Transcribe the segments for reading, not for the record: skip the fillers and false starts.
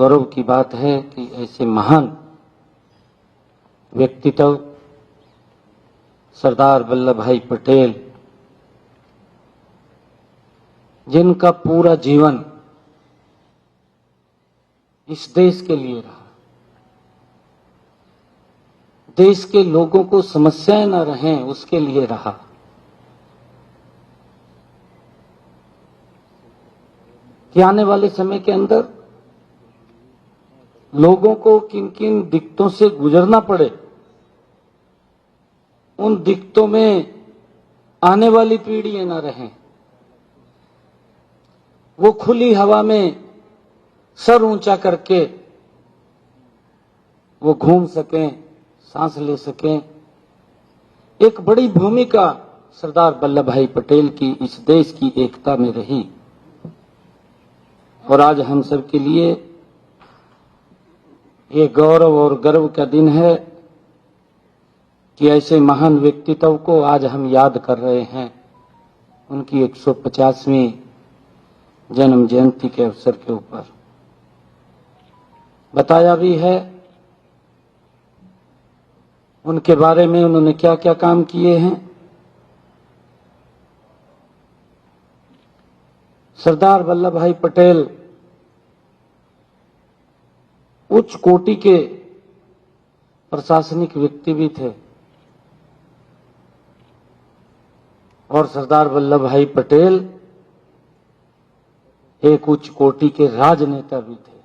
गौरव की बात है कि ऐसे महान व्यक्तित्व सरदार वल्लभ भाई पटेल, जिनका पूरा जीवन इस देश के लिए रहा, देश के लोगों को समस्याएं न रहें उसके लिए रहा। कि आने वाले समय के अंदर लोगों को किन किन दिक्कतों से गुजरना पड़े, उन दिक्कतों में आने वाली पीढ़ियां न रहें, वो खुली हवा में सर ऊंचा करके वो घूम सकें, सांस ले सकें। एक बड़ी भूमिका सरदार वल्लभ भाई पटेल की इस देश की एकता में रही और आज हम सब के लिए ये गौरव और गर्व का दिन है कि ऐसे महान व्यक्तित्व को आज हम याद कर रहे हैं, उनकी 150वीं जन्म जयंती के अवसर के ऊपर। बताया भी है उनके बारे में, उन्होंने क्या क्या काम किए हैं। सरदार वल्लभ भाई पटेल उच्च कोटि के प्रशासनिक व्यक्ति भी थे और सरदार वल्लभ भाई पटेल एक उच्च कोटि के राजनेता भी थे।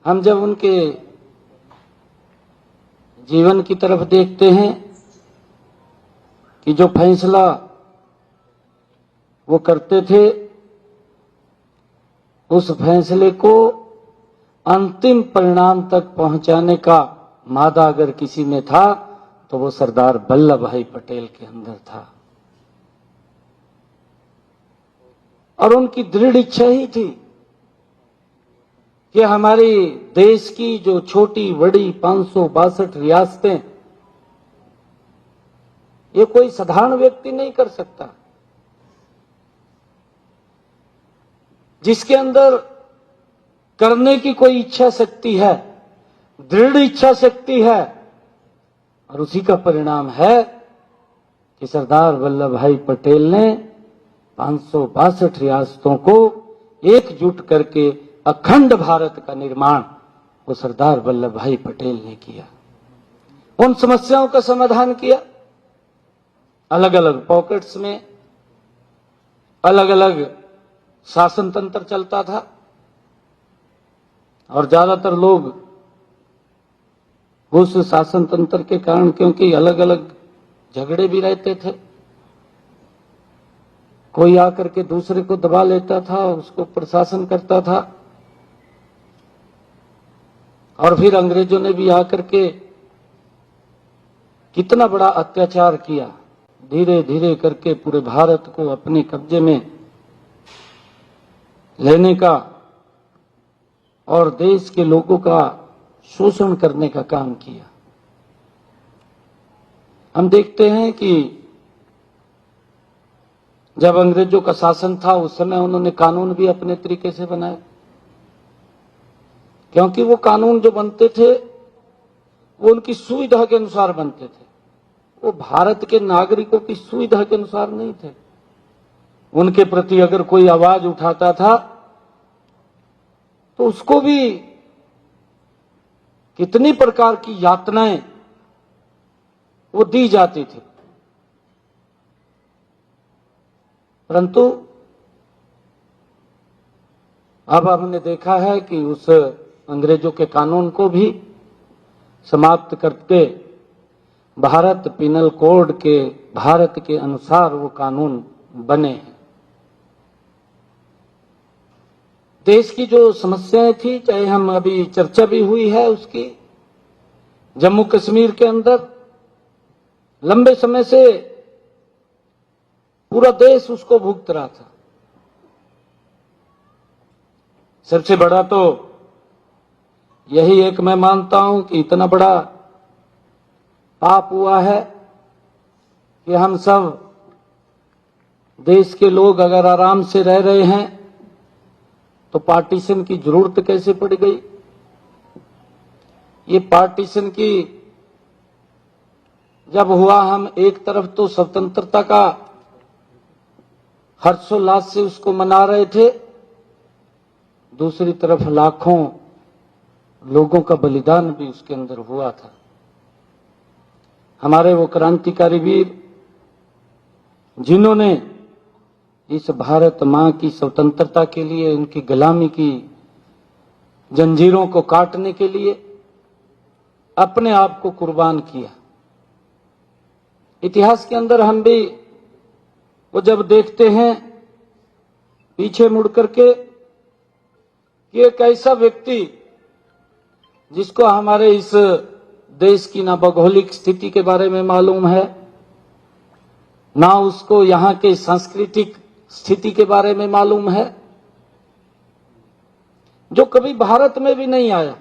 हम जब उनके जीवन की तरफ देखते हैं कि जो फैसला वो करते थे, उस फैसले को अंतिम परिणाम तक पहुंचाने का मादा अगर किसी में था तो वो सरदार वल्लभ भाई पटेल के अंदर था। और उनकी दृढ़ इच्छा ही थी कि हमारे देश की जो छोटी बड़ी 562 रियासतें, ये कोई साधारण व्यक्ति नहीं कर सकता। जिसके अंदर करने की कोई इच्छा शक्ति है, दृढ़ इच्छा शक्ति है, और उसी का परिणाम है कि सरदार वल्लभ भाई पटेल ने 562 रियासतों को एकजुट करके अखंड भारत का निर्माण वो सरदार वल्लभ भाई पटेल ने किया। उन समस्याओं का समाधान किया। अलग अलग पॉकेट्स में अलग अलग शासन तंत्र चलता था और ज्यादातर लोग उस शासन तंत्र के कारण, क्योंकि अलग अलग झगड़े भी रहते थे, कोई आकर के दूसरे को दबा लेता था, उसको प्रशासन करता था, और फिर अंग्रेजों ने भी आकर के कितना बड़ा अत्याचार किया, धीरे धीरे करके पूरे भारत को अपने कब्जे में लेने का और देश के लोगों का शोषण करने का काम किया। हम देखते हैं कि जब अंग्रेजों का शासन था उस समय उन्होंने कानून भी अपने तरीके से बनाए, क्योंकि वो कानून जो बनते थे वो उनकी सुविधा के अनुसार बनते थे, वो भारत के नागरिकों की सुविधा के अनुसार नहीं थे। उनके प्रति अगर कोई आवाज उठाता था तो उसको भी कितनी प्रकार की यातनाएं वो दी जाती थी, परंतु अब हमने देखा है कि उस अंग्रेजों के कानून को भी समाप्त करके भारत पिनल कोड के भारत के अनुसार वो कानून बने हैं। देश की जो समस्याएं थी, चाहे हम अभी चर्चा भी हुई है उसकी, जम्मू कश्मीर के अंदर लंबे समय से पूरा देश उसको भुगत रहा था। सबसे बड़ा तो यही एक मैं मानता हूं कि इतना बड़ा पाप हुआ है कि हम सब देश के लोग अगर आराम से रह रहे हैं तो पार्टीशन की जरूरत कैसे पड़ गई? ये पार्टीशन की जब हुआ, हम एक तरफ तो स्वतंत्रता का हर्षोल्लास से उसको मना रहे थे, दूसरी तरफ लाखों लोगों का बलिदान भी उसके अंदर हुआ था। हमारे वो क्रांतिकारी वीर जिन्होंने इस भारत मां की स्वतंत्रता के लिए, उनकी गुलामी की जंजीरों को काटने के लिए अपने आप को कुर्बान किया। इतिहास के अंदर हम भी वो जब देखते हैं पीछे मुड़ करके कि एक ऐसा व्यक्ति जिसको हमारे इस देश की ना भौगोलिक स्थिति के बारे में मालूम है, ना उसको यहाँ के सांस्कृतिक स्थिति के बारे में मालूम है, जो कभी भारत में भी नहीं आया,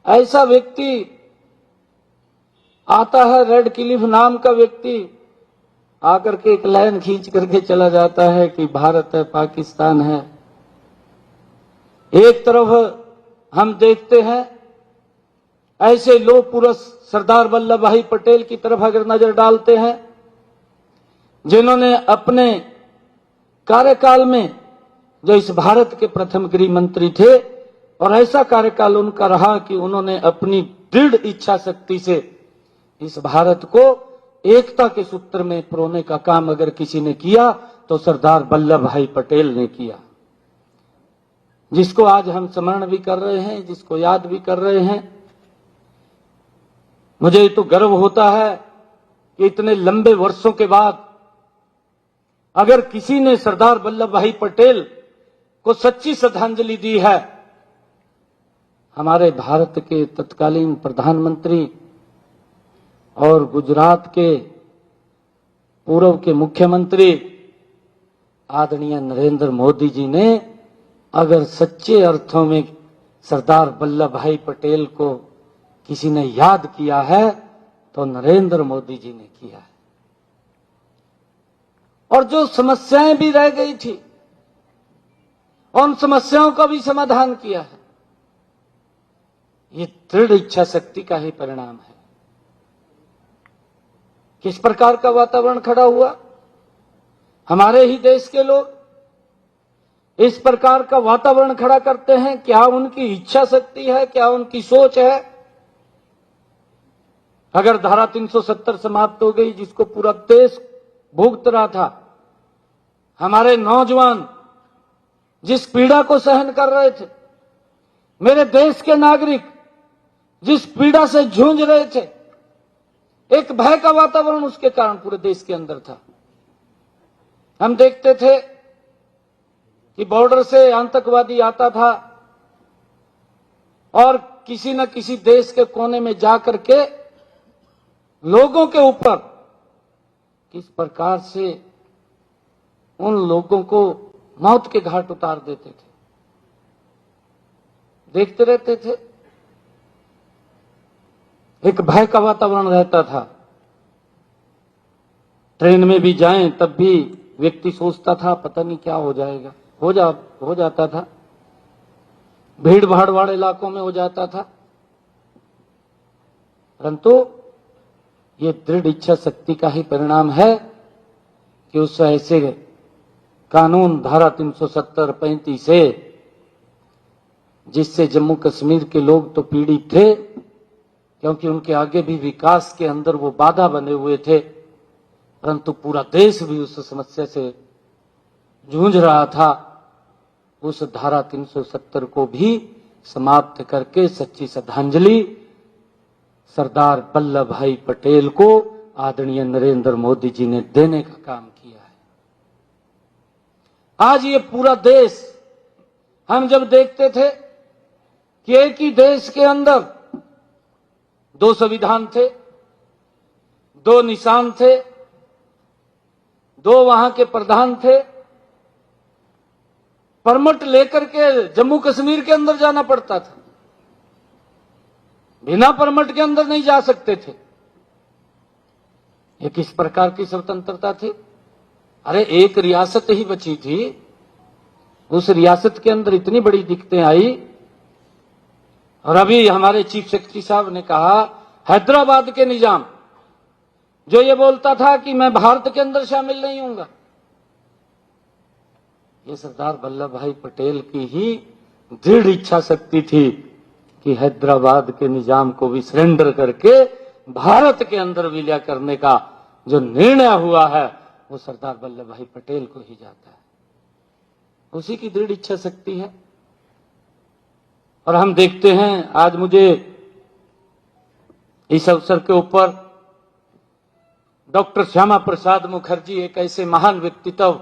ऐसा व्यक्ति आता है, रेड क्लिफ नाम का व्यक्ति आकर के एक लाइन खींच करके चला जाता है कि भारत है, पाकिस्तान है। एक तरफ हम देखते हैं ऐसे लोग पुरुष सरदार वल्लभ भाई पटेल की तरफ अगर नजर डालते हैं, जिन्होंने अपने कार्यकाल में जो इस भारत के प्रथम गृह मंत्री थे, और ऐसा कार्यकाल उनका रहा कि उन्होंने अपनी दृढ़ इच्छा शक्ति से इस भारत को एकता के सूत्र में पिरोने का काम अगर किसी ने किया तो सरदार वल्लभ भाई पटेल ने किया, जिसको आज हम स्मरण भी कर रहे हैं, जिसको याद भी कर रहे हैं। मुझे तो गर्व होता है कि इतने लंबे वर्षों के बाद अगर किसी ने सरदार वल्लभ भाई पटेल को सच्ची श्रद्धांजलि दी है, हमारे भारत के तत्कालीन प्रधानमंत्री और गुजरात के पूर्व के मुख्यमंत्री आदरणीय नरेंद्र मोदी जी ने अगर सच्चे अर्थों में सरदार वल्लभ भाई पटेल को किसी ने याद किया है तो नरेंद्र मोदी जी ने किया है। और जो समस्याएं भी रह गई थी, उन समस्याओं का भी समाधान किया है। ये दृढ़ इच्छा शक्ति का ही परिणाम है। किस प्रकार का वातावरण खड़ा हुआ? हमारे ही देश के लोग इस प्रकार का वातावरण खड़ा करते हैं। क्या उनकी इच्छा शक्ति है? क्या उनकी सोच है? अगर धारा 370 समाप्त हो गई, जिसको पूरा देश भुगत रहा था, हमारे नौजवान जिस पीड़ा को सहन कर रहे थे, मेरे देश के नागरिक जिस पीड़ा से जूझ रहे थे, एक भय का वातावरण उसके कारण पूरे देश के अंदर था। हम देखते थे कि बॉर्डर से आतंकवादी आता था और किसी न किसी देश के कोने में जाकर के लोगों के ऊपर किस प्रकार से उन लोगों को मौत के घाट उतार देते थे, देखते रहते थे। एक भय का वातावरण रहता था। ट्रेन में भी जाएं तब भी व्यक्ति सोचता था पता नहीं क्या हो जाएगा, हो जाता था। भीड़ भाड़ वाले इलाकों में हो जाता था। परंतु ये दृढ़ इच्छा शक्ति का ही परिणाम है कि उस ऐसे कानून धारा 370-35 से, जिससे जम्मू कश्मीर के लोग तो पीड़ित थे क्योंकि उनके आगे भी विकास के अंदर वो बाधा बने हुए थे, परंतु पूरा देश भी उस समस्या से जूझ रहा था। उस धारा 370 को भी समाप्त करके सच्ची श्रद्धांजलि सरदार वल्लभ भाई पटेल को आदरणीय नरेंद्र मोदी जी ने देने का काम किया है। आज ये पूरा देश, हम जब देखते थे कि एक ही देश के अंदर 2 संविधान थे, 2 निशान थे, 2 वहां के प्रधान थे, परमिट लेकर के जम्मू कश्मीर के अंदर जाना पड़ता था, बिना परमिट के अंदर नहीं जा सकते थे। ये किस प्रकार की स्वतंत्रता थी? अरे एक रियासत ही बची थी उस रियासत के अंदर इतनी बड़ी दिक्कतें आई। और अभी हमारे चीफ सेक्रेटरी साहब ने कहा, हैदराबाद के निजाम जो ये बोलता था कि मैं भारत के अंदर शामिल नहीं होऊंगा, ये सरदार वल्लभ भाई पटेल की ही दृढ़ इच्छा शक्ति थी कि हैदराबाद के निजाम को भी सरेंडर करके भारत के अंदर विलय करने का जो निर्णय हुआ है वो सरदार वल्लभ भाई पटेल को ही जाता है, उसी की दृढ़ इच्छा शक्ति है। और हम देखते हैं, आज मुझे इस अवसर के ऊपर डॉक्टर श्यामा प्रसाद मुखर्जी, एक ऐसे महान व्यक्तित्व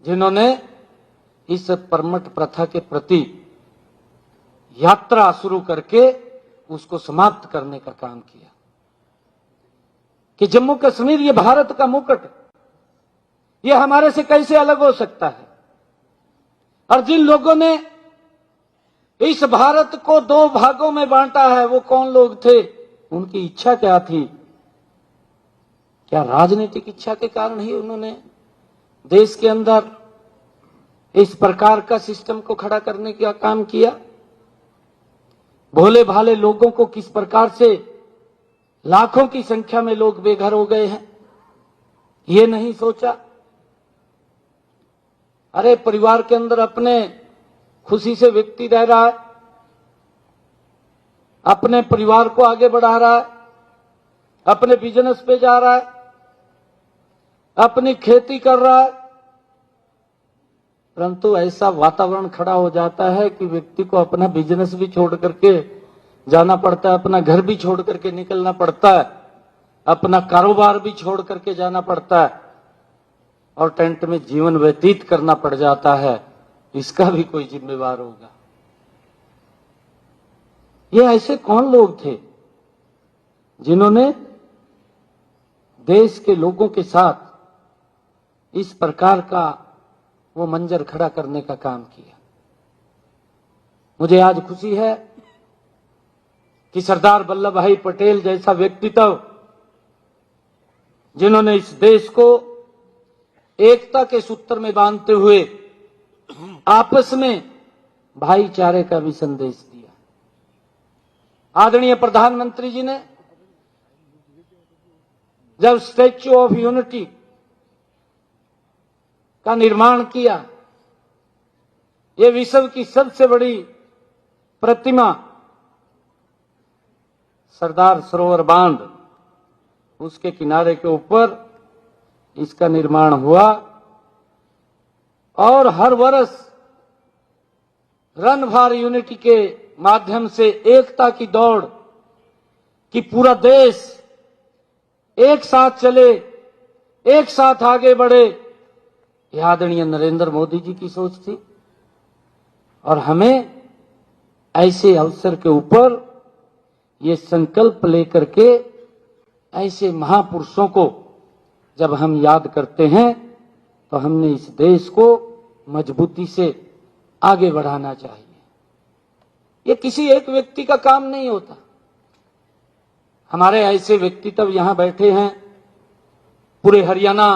जिन्होंने इस परमट प्रथा के प्रति यात्रा शुरू करके उसको समाप्त करने का काम किया कि जम्मू कश्मीर ये भारत का मुकुट, ये हमारे से कैसे अलग हो सकता है। और जिन लोगों ने इस भारत को दो भागों में बांटा है वो कौन लोग थे, उनकी इच्छा क्या थी? क्या राजनीतिक इच्छा के कारण ही उन्होंने देश के अंदर इस प्रकार का सिस्टम को खड़ा करने का काम किया? भोले भाले लोगों को किस प्रकार से लाखों की संख्या में लोग बेघर हो गए हैं, ये नहीं सोचा? अरे परिवार के अंदर अपने खुशी से व्यक्ति रह रहा है, अपने परिवार को आगे बढ़ा रहा है, अपने बिजनेस पे जा रहा है, अपनी खेती कर रहा है, परंतु ऐसा वातावरण खड़ा हो जाता है कि व्यक्ति को अपना बिजनेस भी छोड़ करके जाना पड़ता है, अपना घर भी छोड़ करके निकलना पड़ता है, अपना कारोबार भी छोड़ करके जाना पड़ता है और टेंट में जीवन व्यतीत करना पड़ जाता है। इसका भी कोई जिम्मेवार होगा? ये ऐसे कौन लोग थे जिन्होंने देश के लोगों के साथ इस प्रकार का वो मंजर खड़ा करने का काम किया? मुझे आज खुशी है कि सरदार वल्लभ भाई पटेल जैसा व्यक्तित्व, जिन्होंने इस देश को एकता के सूत्र में बांधते हुए आपस में भाईचारे का भी संदेश दिया। आदरणीय प्रधानमंत्री जी ने जब स्टैच्यू ऑफ यूनिटी का निर्माण किया, ये विश्व की सबसे बड़ी प्रतिमा सरदार सरोवर बांध, उसके किनारे के ऊपर इसका निर्माण हुआ और हर वर्ष रन फॉर यूनिटी के माध्यम से एकता की दौड़ कि पूरा देश एक साथ चले, एक साथ आगे बढ़े, यह आदरणीय नरेंद्र मोदी जी की सोच थी। और हमें ऐसे अवसर के ऊपर ये संकल्प लेकर के ऐसे महापुरुषों को जब हम याद करते हैं तो हमने इस देश को मजबूती से आगे बढ़ाना चाहिए। ये किसी एक व्यक्ति का काम नहीं होता। हमारे ऐसे व्यक्तित्व यहां बैठे हैं, पूरे हरियाणा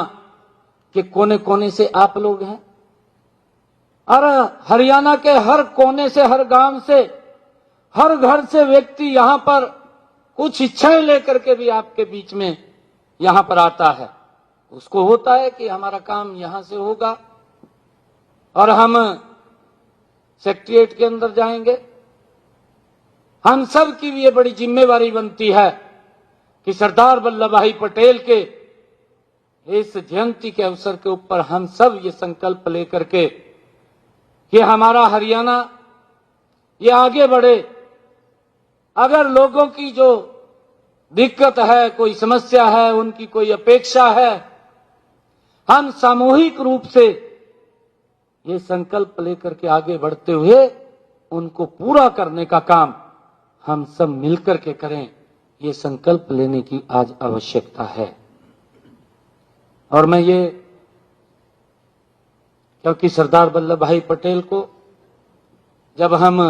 के कोने कोने से आप लोग हैं और हरियाणा के हर कोने से, हर गांव से, हर घर से व्यक्ति यहां पर कुछ इच्छाएं लेकर के भी आपके बीच में यहां पर आता है। उसको होता है कि हमारा काम यहां से होगा और हम सेक्रेटेरिएट के अंदर जाएंगे। हम सब की भी ये बड़ी जिम्मेवारी बनती है कि सरदार वल्लभ भाई पटेल के इस जयंती के अवसर के ऊपर हम सब ये संकल्प लेकर के कि हमारा हरियाणा ये आगे बढ़े। अगर लोगों की जो दिक्कत है, कोई समस्या है, उनकी कोई अपेक्षा है, हम सामूहिक रूप से ये संकल्प लेकर के आगे बढ़ते हुए उनको पूरा करने का काम हम सब मिलकर के करें, ये संकल्प लेने की आज आवश्यकता है। और मैं ये, क्योंकि सरदार वल्लभ भाई पटेल को जब हम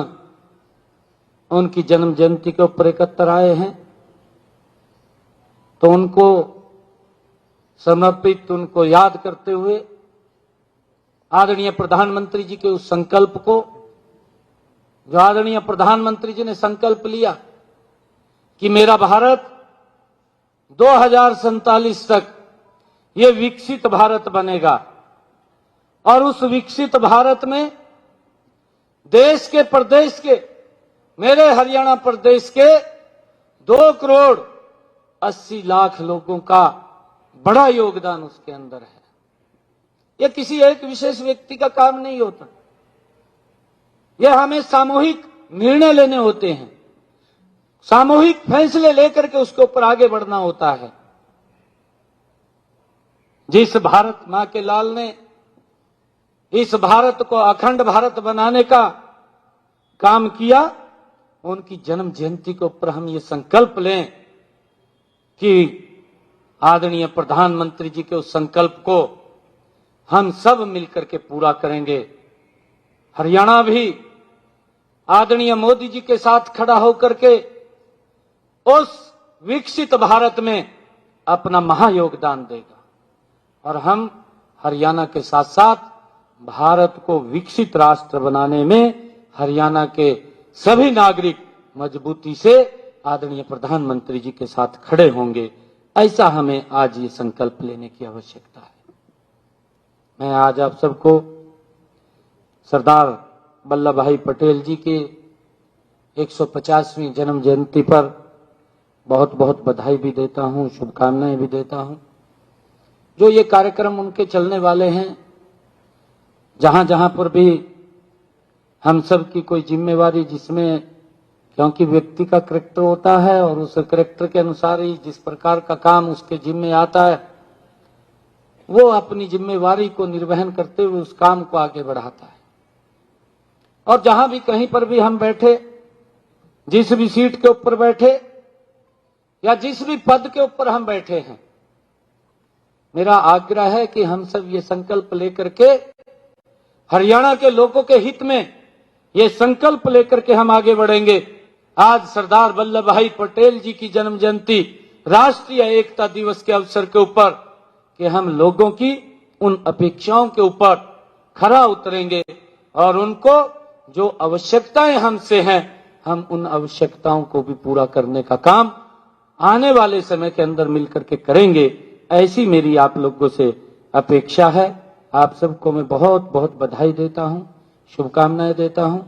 उनकी जन्म जयंती के ऊपर एकत्र आए हैं तो उनको समर्पित, उनको याद करते हुए आदरणीय प्रधानमंत्री जी के उस संकल्प को, जो आदरणीय प्रधानमंत्री जी ने संकल्प लिया कि मेरा भारत 2047 तक ये विकसित भारत बनेगा, और उस विकसित भारत में देश के प्रदेश के, मेरे हरियाणा प्रदेश के 2,80,00,000 लोगों का बड़ा योगदान उसके अंदर है। यह किसी एक विशेष व्यक्ति का काम नहीं होता, यह हमें सामूहिक निर्णय लेने होते हैं, सामूहिक फैसले लेकर के उसके ऊपर आगे बढ़ना होता है। जिस भारत मां के लाल ने इस भारत को अखंड भारत बनाने का काम किया, उनकी जन्म जयंती के ऊपर हम ये संकल्प लें कि आदरणीय प्रधानमंत्री जी के उस संकल्प को हम सब मिलकर के पूरा करेंगे। हरियाणा भी आदरणीय मोदी जी के साथ खड़ा होकर के उस विकसित भारत में अपना महायोगदान देगा, और हम हरियाणा के साथ साथ भारत को विकसित राष्ट्र बनाने में हरियाणा के सभी नागरिक मजबूती से आदरणीय प्रधानमंत्री जी के साथ खड़े होंगे। ऐसा हमें आज ये संकल्प लेने की आवश्यकता है। मैं आज आप सबको सरदार वल्लभ भाई पटेल जी के 150वीं जन्म जयंती पर बहुत बहुत बधाई भी देता हूं, शुभकामनाएं भी देता हूं। जो ये कार्यक्रम उनके चलने वाले हैं, जहां जहां पर भी हम सब की कोई जिम्मेवारी, जिसमें क्योंकि व्यक्ति का कैरेक्टर होता है और उस कैरेक्टर के अनुसार ही जिस प्रकार का काम उसके जिम्मे आता है, वो अपनी जिम्मेवारी को निर्वहन करते हुए उस काम को आगे बढ़ाता है। और जहां भी कहीं पर भी हम बैठे, जिस भी सीट के ऊपर बैठे या जिस भी पद के ऊपर हम बैठे हैं, मेरा आग्रह है कि हम सब ये संकल्प लेकर के हरियाणा के लोगों के हित में ये संकल्प लेकर के हम आगे बढ़ेंगे। आज सरदार वल्लभ भाई पटेल जी की जन्म जयंती, राष्ट्रीय एकता दिवस के अवसर के ऊपर कि हम लोगों की उन अपेक्षाओं के ऊपर खरा उतरेंगे और उनको जो आवश्यकताएं हमसे हैं, हम उन आवश्यकताओं को भी पूरा करने का काम आने वाले समय के अंदर मिलकर के करेंगे। ऐसी मेरी आप लोगों से अपेक्षा है। आप सबको मैं बहुत बहुत बधाई देता हूं, शुभकामनाएं देता हूं,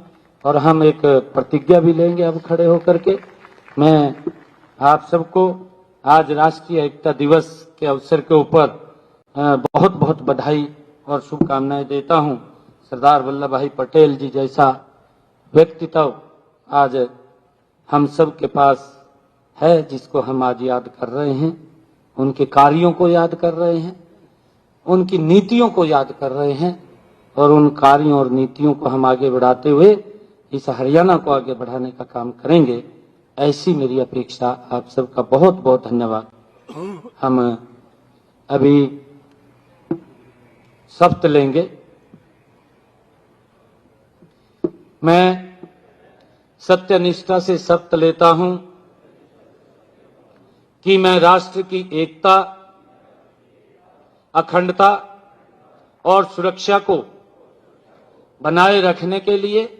और हम एक प्रतिज्ञा भी लेंगे अब खड़े होकर के। मैं आप सबको आज राष्ट्रीय एकता दिवस के अवसर के ऊपर बहुत बहुत बधाई और शुभकामनाएं देता हूं। सरदार वल्लभ भाई पटेल जी जैसा व्यक्तित्व आज हम सब के पास है, जिसको हम आज याद कर रहे हैं, उनके कार्यों को याद कर रहे हैं, उनकी नीतियों को याद कर रहे हैं, और उन कार्यों और नीतियों को हम आगे बढ़ाते हुए इस हरियाणा को आगे बढ़ाने का काम करेंगे। ऐसी मेरी अपेक्षा। आप सबका बहुत बहुत धन्यवाद। हम अभी शपथ लेंगे। मैं सत्य निष्ठा से शपथ लेता हूं कि मैं राष्ट्र की एकता, अखंडता और सुरक्षा को बनाए रखने के लिए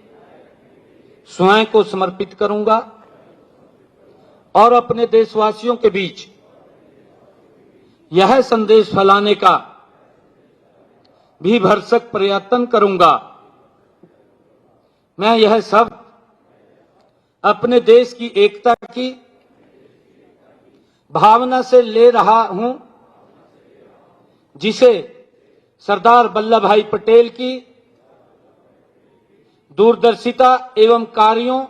स्वयं को समर्पित करूंगा और अपने देशवासियों के बीच यह संदेश फैलाने का भी भरसक प्रयत्न करूंगा। मैं यह सब अपने देश की एकता की भावना से ले रहा हूं, जिसे सरदार वल्लभ भाई पटेल की दूरदर्शिता एवं कार्यों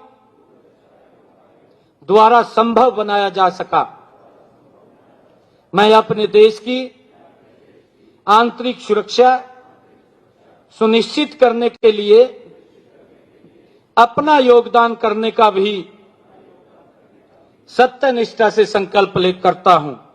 द्वारा संभव बनाया जा सका। मैं अपने देश की आंतरिक सुरक्षा सुनिश्चित करने के लिए अपना योगदान करने का भी सत्यनिष्ठा से संकल्प करता हूं।